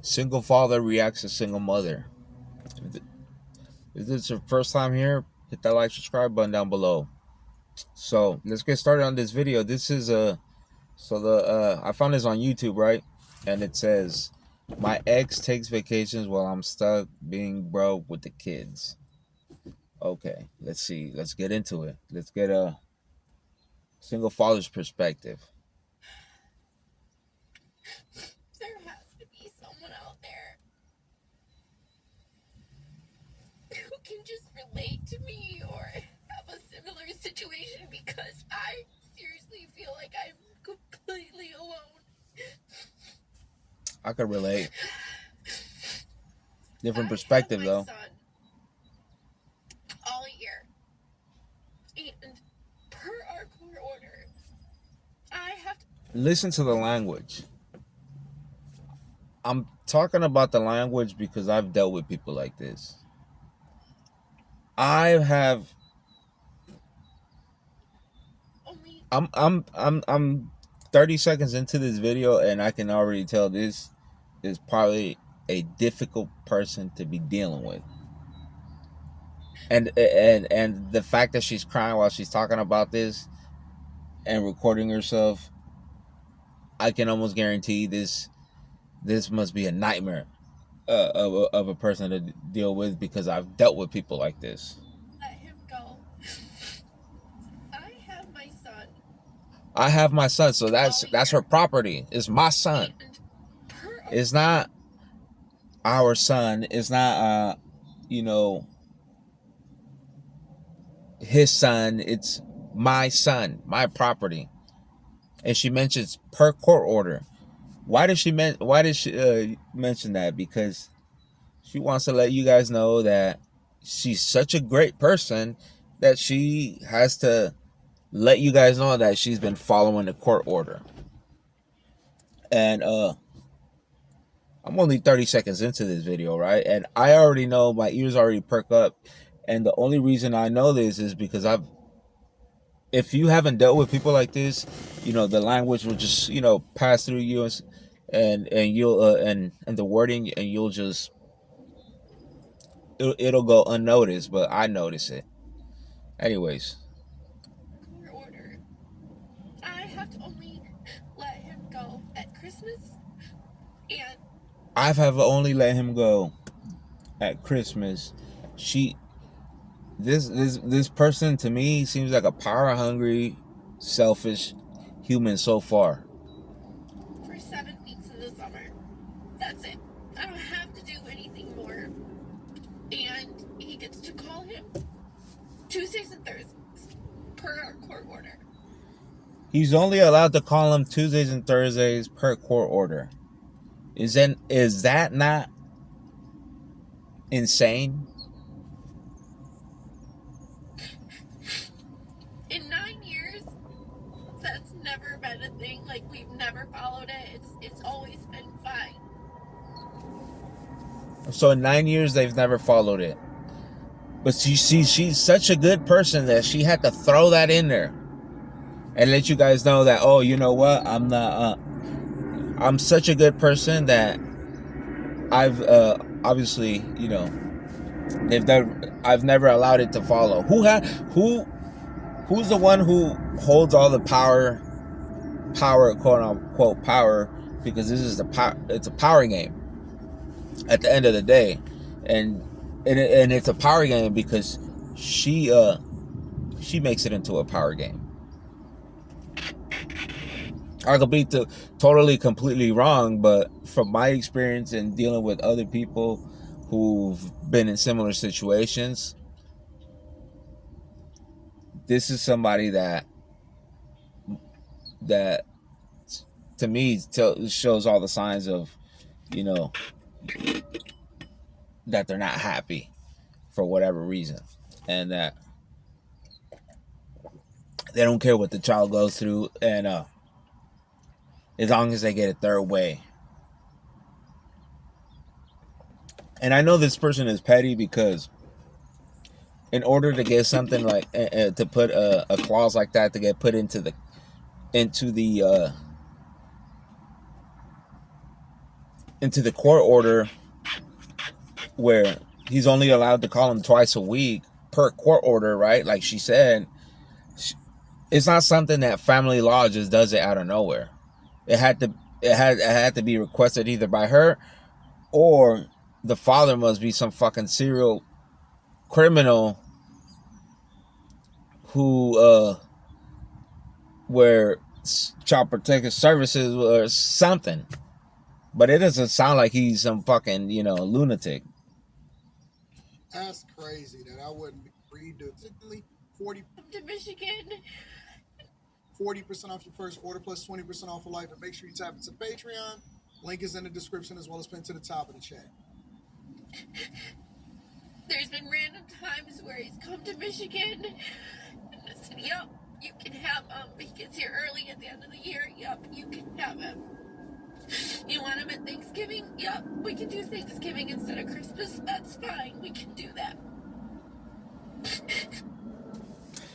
Single father reacts to single mother. If this is your first time here, hit that like, subscribe button down below. So let's get started on this video. This is I found this on YouTube, right? And it says, my ex takes vacations while I'm stuck being broke with the kids. Okay, let's see. Let's get into it. Let's get a single father's perspective. There has to be someone out there who can just relate to me or have a similar situation, because I seriously feel like I'm completely alone. I could relate. Different perspective, I though. have my son all year, and per our court order, I have to. Listen to the language. I'm talking about the language because I've dealt with people like this. I have. I'm 30 seconds into this video, and I can already tell this is probably a difficult person to be dealing with. And the fact that she's crying while she's talking about this and recording herself, I can almost guarantee this must be a nightmare of a person to deal with, because I've dealt with people like this. Let him go. I have my son. I have my son, so that's her property. It's my son. It's not our son. It's not his son. It's my son, my property. And she mentions per court order. Why did she mention that? Because she wants to let you guys know that she's such a great person that she has to let you guys know that she's been following the court order. And I'm only 30 seconds into this video, right? And I already know, my ears already perk up. And the only reason I know this is because if you haven't dealt with people like this, the language will just, pass through you, and you'll and the wording, and you'll just, it'll go unnoticed, but I notice it. Anyways. Court order. I have to only let him go at Christmas, and I have only let him go at Christmas. This person to me seems like a power hungry, selfish human so far. For 7 weeks of the summer. That's it. I don't have to do anything more. And he gets to call him Tuesdays and Thursdays per our court order. He's only allowed to call him Tuesdays and Thursdays per court order. Is that not insane? In 9 years, that's never been a thing. Like, we've never followed it. It's always been fine. So in 9 years, they've never followed it. But you see, she's such a good person that she had to throw that in there and let you guys know that, oh, you know what? I'm such a good person that I've obviously, I've never allowed it to follow. Who's the one who holds all the power, quote unquote power, because this is it's a power game at the end of the day. And it's a power game because she makes it into a power game. I could be totally, completely wrong, but from my experience in dealing with other people who've been in similar situations, this is somebody that to me shows all the signs of, that they're not happy for whatever reason, and that they don't care what the child goes through, and as long as they get it their way. And I know this person is petty because in order to get something like to put a clause like that to get put into the into the court order where he's only allowed to call him twice a week per court order, right? Like she said, it's not something that family law just does it out of nowhere. It had to be requested either by her or the father must be some fucking serial criminal who where child protective services or something. But it doesn't sound like he's some fucking, lunatic. That's crazy that I wouldn't be redoing 40 to Michigan. 40% off your first order plus 20% off for life. And make sure you tap into Patreon. Link is in the description as well as pinned to the top of the chat. There's been random times where he's come to Michigan and I said, yep, you can have him. He gets here early at the end of the year. Yep, you can have him. You want him at Thanksgiving? Yep, we can do Thanksgiving instead of Christmas. That's fine. We can do that.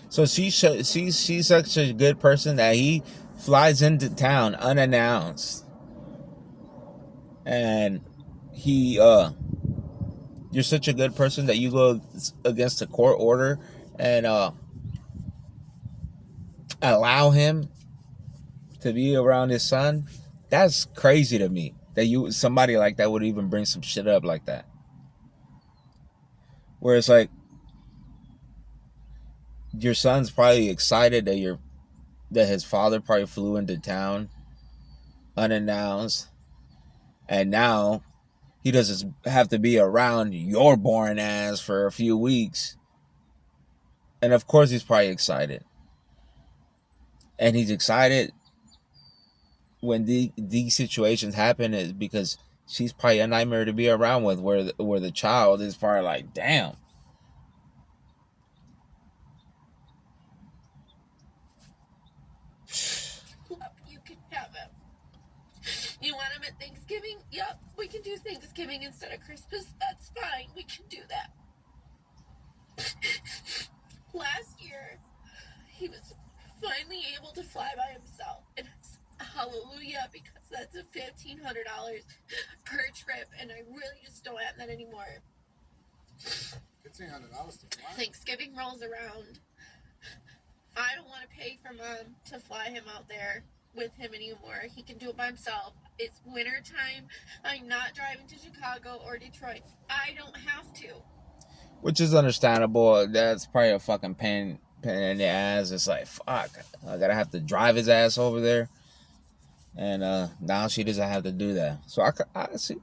So she's such a good person that he flies into town unannounced, and you're such a good person that you go against the court order and allow him to be around his son. That's crazy to me that somebody like that would even bring some shit up like that. Where it's like your son's probably excited that his father probably flew into town unannounced, and now he doesn't have to be around your boring ass for a few weeks. And of course he's probably excited. And he's excited when these situations happen is because she's probably a nightmare to be around with, where the child is probably like, damn. You can have him. You want him at Thanksgiving? Yep, we can do Thanksgiving instead of Christmas. That's fine. We can do that. Last year, he was finally able to fly by himself. And hallelujah, because that's a $1,500 per trip, and I really just don't have that anymore. $1,500 to fly? Thanksgiving rolls around. I don't want to pay for Mom to fly him out there with him anymore. He can do it by himself. It's winter time. I'm not driving to Chicago or Detroit. I don't have to. Which is understandable. That's probably a fucking pain in the ass. It's like, fuck, I gotta have to drive his ass over there. And now she doesn't have to do that. So I see.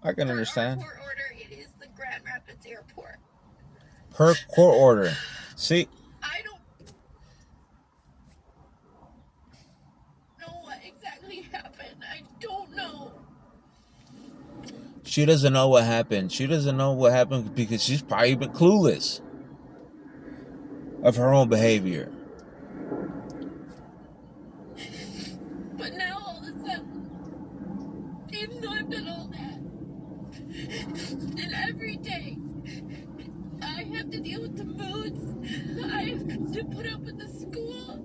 I can understand. Per court order, it is the Grand Rapids Airport. Per court order. See, I don't know what exactly happened. I don't know. she doesn't know what happened. She doesn't know what happened because she's probably been clueless of her own behavior. But now all of a sudden, even though I've done all that, and every day I have to deal with the moods, I have to put up with the school.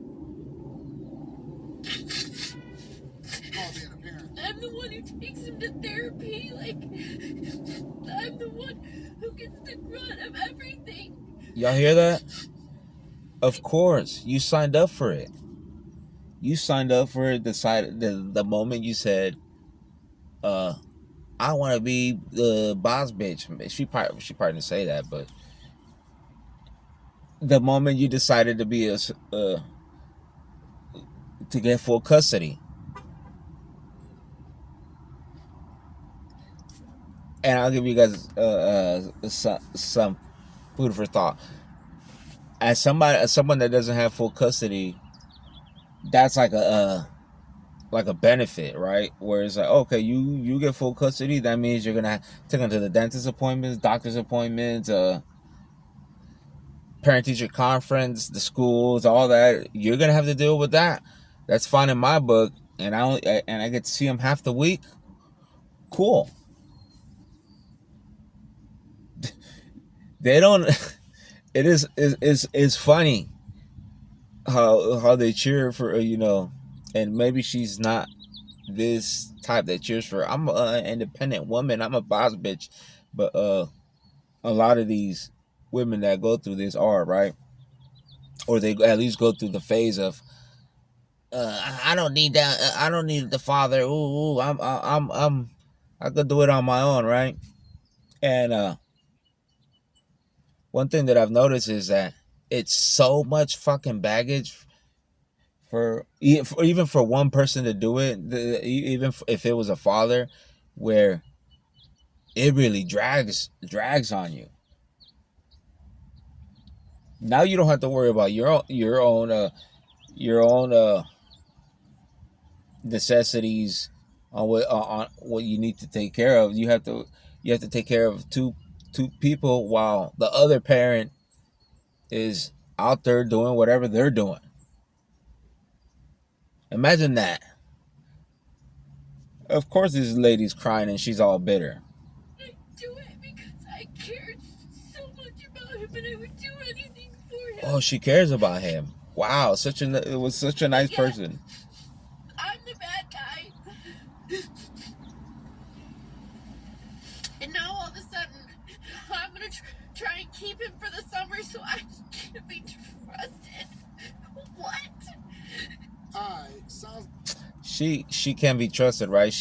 Being a parent. I'm the one who takes him to therapy. Like, I'm the one who gets the brunt of everything. Y'all hear that? Of course, you signed up for it. You signed up for it. The moment you said, "I want to be the boss bitch." She probably didn't say that, but the moment you decided to be to get full custody, and I'll give you guys some food for thought. As someone that doesn't have full custody, that's like a benefit, right? Where it's like, okay, you get full custody, that means you're gonna take them to the dentist appointments, doctor's appointments, parent teacher conference, the schools, all that. You're gonna have to deal with that. That's fine in my book, and I get to see them half the week. Cool. They don't. It is funny how they cheer for and maybe she's not this type that cheers for I'm an independent woman, I'm a boss bitch, but a lot of these women that go through this are right, or they at least go through the phase of I don't need that. I don't need the father. Ooh, I could do it on my own, right? And one thing that I've noticed is that it's so much fucking baggage even for one person to do it. Even if it was a father, where it really drags on you. Now you don't have to worry about your own necessities on what you need to take care of. You have to take care of two people while the other parent is out there doing whatever they're doing. Imagine that. Of course this lady's crying and she's all bitter. I do it because I cared so much about him and I would do anything for him. Oh, she cares about him. Wow, it was such a nice person. I'm the bad guy. And now all of a sudden, I'm going to try and keep him for the summer so I can be trusted. What? Alright, sounds. She can be trusted, right?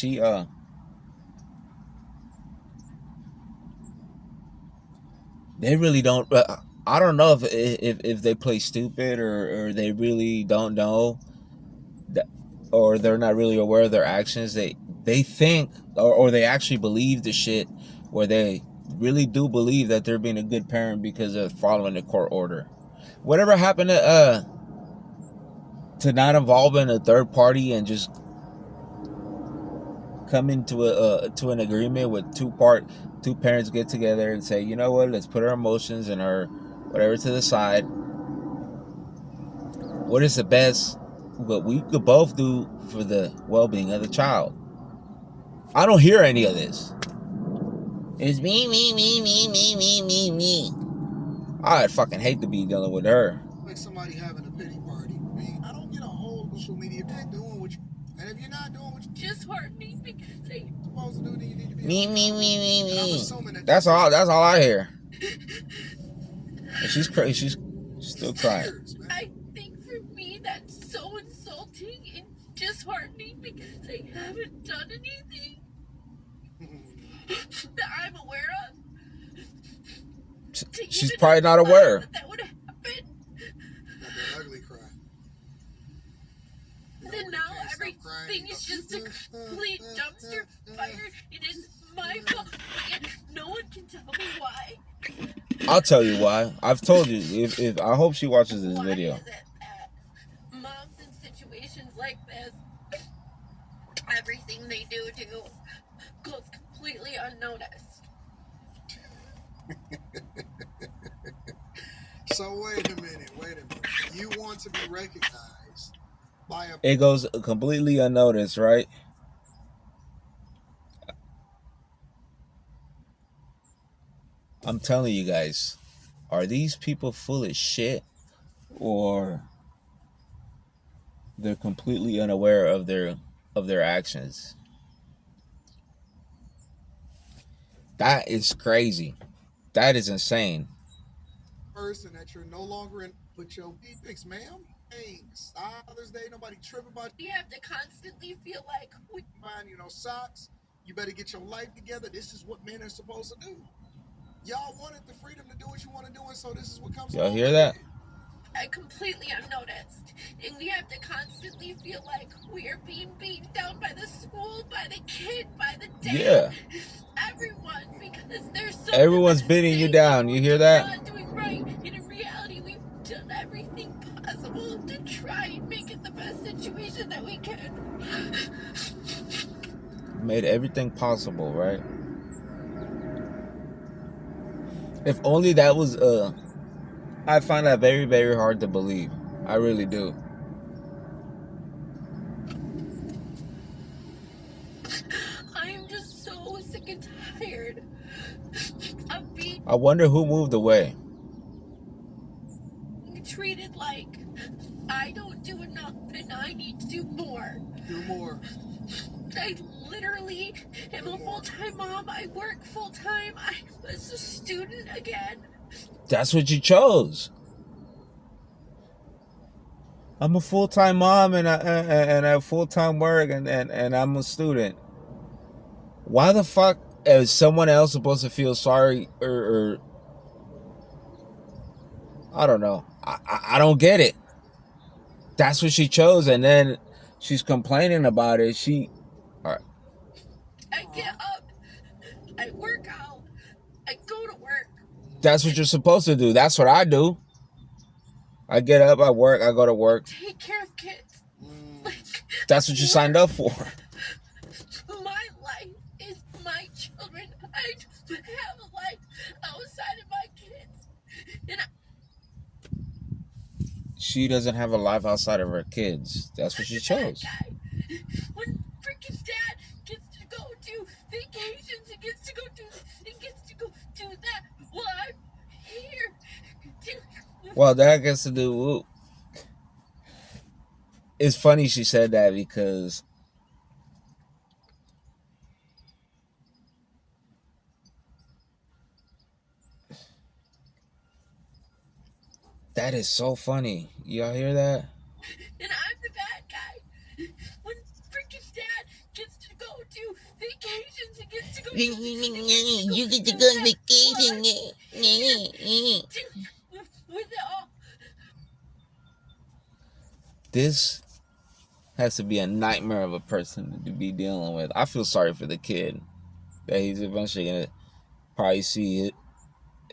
They really don't. I don't know if they play stupid or they really don't know that, or they're not really aware of their actions. They think or they actually believe the shit where they really do believe that they're being a good parent because of following the court order. Whatever happened to not involving a third party and just come into to an agreement with two parents get together and say, you know what, let's put our emotions and our whatever to the side. What is the best what we could both do for the well-being of the child? I don't hear any of this. It's me. I'd fucking hate to be dealing with her. Like somebody having a pity party. I mean, I don't get a whole social media. If you're not doing what you, and if you're not doing what you're Disheartening because supposed to do, then you need to be. Me. And I'm assuming that That's all I hear. And she's crazy. She's still crying. tears, man. I think for me that's so insulting and disheartening because I haven't done anything that I'm aware of. She's probably not aware. That would happen. That ugly cry. And now everything is just a complete dumpster fire. It is my fault. And no one can tell me why. I'll tell you why. I've told you. If I hope she watches this Why video. is it that moms in situations like this, everything they do goes completely unnoticed? So wait a minute. You want to be recognized by a It goes completely unnoticed, right? I'm telling you guys, are these people full of shit, or they're completely unaware of their actions? That is crazy. That is insane. person that you're no longer in. Put your pics, ma'am. Hey, Father's Day, nobody tripping about We have to constantly feel like we buying, socks. You better get your life together. This is what men are supposed to do. Y'all wanted the freedom to do what you want to do, and so this is what comes. Y'all hear that? are completely unnoticed. And we have to constantly feel like we are being beaten down by the school, by the kid, by the dad. Yeah. Everyone, because there's so Everyone's beating you down. You hear that? Not doing right. And in reality, we've done everything possible to try and make it the best situation that we can. Made everything possible, right? If only that was I find that very, very hard to believe. I really do. I am just so sick and tired of being I wonder who moved away. treated like I don't do enough and I need to do more. Do more. I literally am a full-time mom. I work full-time. I was a student again. That's what you chose. I'm a full-time mom and I have full-time work and I'm a student. Why the fuck is someone else supposed to feel sorry or I don't know. I don't get it. That's what she chose, and then she's complaining about it. All right. I get up. I work out. I go to work. That's what you're supposed to do. That's what I do. I get up, I work, I go to work. Take care of kids. Like, That's what you signed up for. my life is my children. I don't have a life outside of my kids. And She doesn't have a life outside of her kids. That's what she chose. guy. When freaking dad gets to go do vacations, he gets to go do this, he gets to go do that. Well, I'm here. Well, that gets to do. It's funny she said that because that is so funny. Y'all hear that? And I'm the bad guy. When freaking dad gets to go do vacations, he gets to go do You get to go on vacation. with it all. This has to be a nightmare of a person to be dealing with. I feel sorry for the kid that he's eventually gonna probably see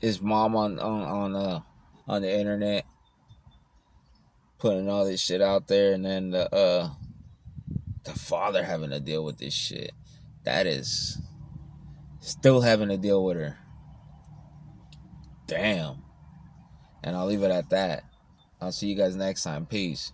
his mom on the internet putting all this shit out there, and then the father having to deal with this shit. That is still having to deal with her. Damn. And I'll leave it at that. I'll see you guys next time. Peace.